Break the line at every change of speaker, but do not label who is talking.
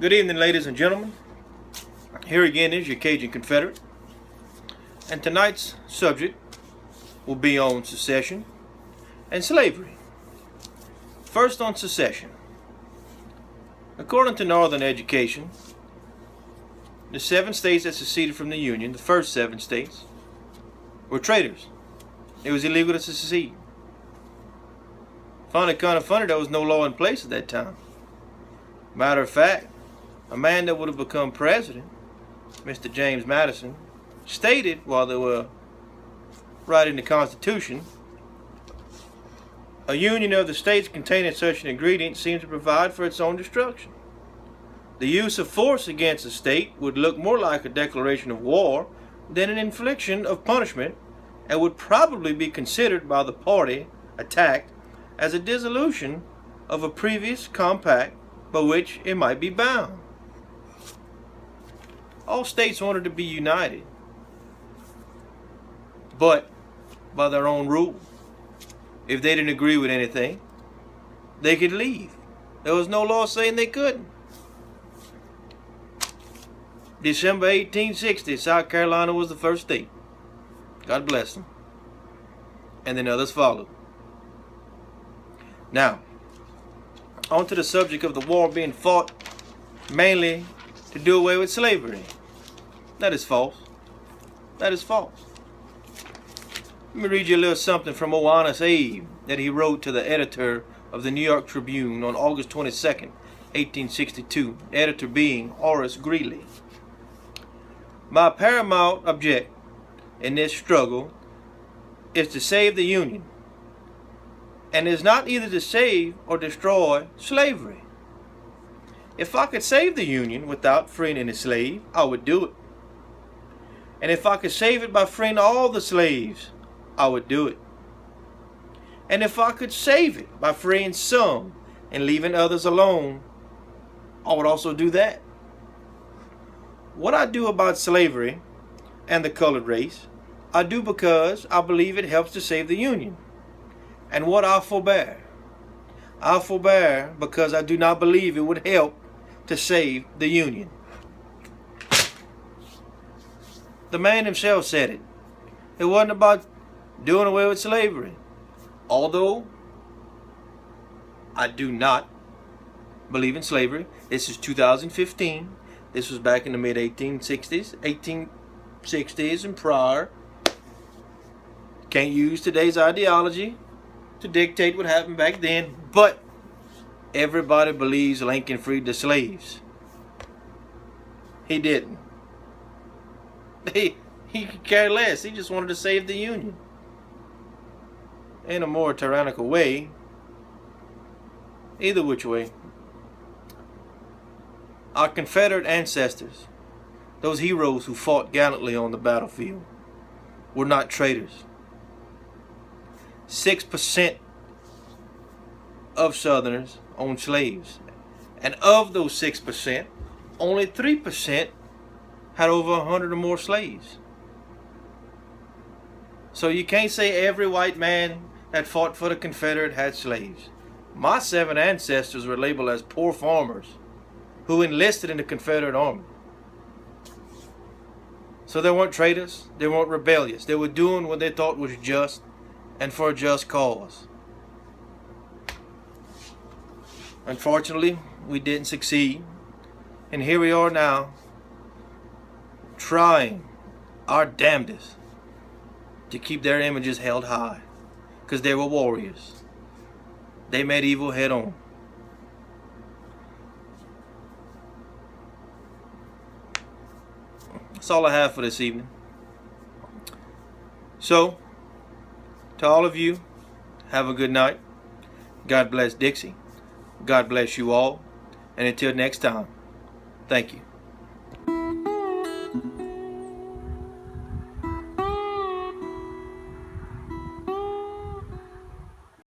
Good evening, ladies and gentlemen. Here again is your Cajun Confederate, and tonight's subject will be on secession and slavery. First, on secession. According to Northern education, the 7 states that seceded from the Union, the first 7 states, were traitors. It was illegal to secede. Found it kind of funny there was no law in place at that time. Matter of fact, a man that would have become president, Mr. James Madison, stated while they were writing the Constitution, a union of the states containing such an ingredient seems to provide for its own destruction. The use of force against a state would look more like a declaration of war than an infliction of punishment, and would probably be considered by the party attacked as a dissolution of a previous compact by which it might be bound. All states wanted to be united, but by their own rule. If they didn't agree with anything, they could leave. There was no law saying they couldn't. December 1860, South Carolina was the first state. God bless them. And then others followed. Now, on to the subject of the war being fought mainly to do away with slavery. That is false. That is false. Let me read you a little something from old Honest Abe that he wrote to the editor of the New York Tribune on August 22nd, 1862, editor being Horace Greeley. My paramount object in this struggle is to save the Union, and is not either to save or destroy slavery. If I could save the Union without freeing any slave, I would do it. And if I could save it by freeing all the slaves, I would do it. And if I could save it by freeing some and leaving others alone, I would also do that. What I do about slavery and the colored race, I do because I believe it helps to save the Union. And what I forbear because I do not believe it would help to save the Union. The man himself said it. It wasn't about doing away with slavery. Although I do not believe in slavery. This is 2015. This was back in the mid-1860s, 1860s and prior. Can't use today's ideology to dictate what happened back then, but everybody believes Lincoln freed the slaves. He didn't. He could care less. He just wanted to save the Union in a more tyrannical way. Either which way. Our Confederate ancestors, those heroes who fought gallantly on the battlefield, were not traitors. 6% of Southerners owned slaves. And of those 6%, only 3% had over 100 or more slaves. So you can't say every white man that fought for the Confederate had slaves. My 7 ancestors were labeled as poor farmers who enlisted in the Confederate Army. So they weren't traitors, they weren't rebellious. They were doing what they thought was just and for a just cause. Unfortunately, we didn't succeed. And here we are now, trying our damnedest to keep their images held high. Because they were warriors. They met evil head on. That's all I have for this evening. So, to all of you, have a good night. God bless Dixie. God bless you all. And until next time, thank you.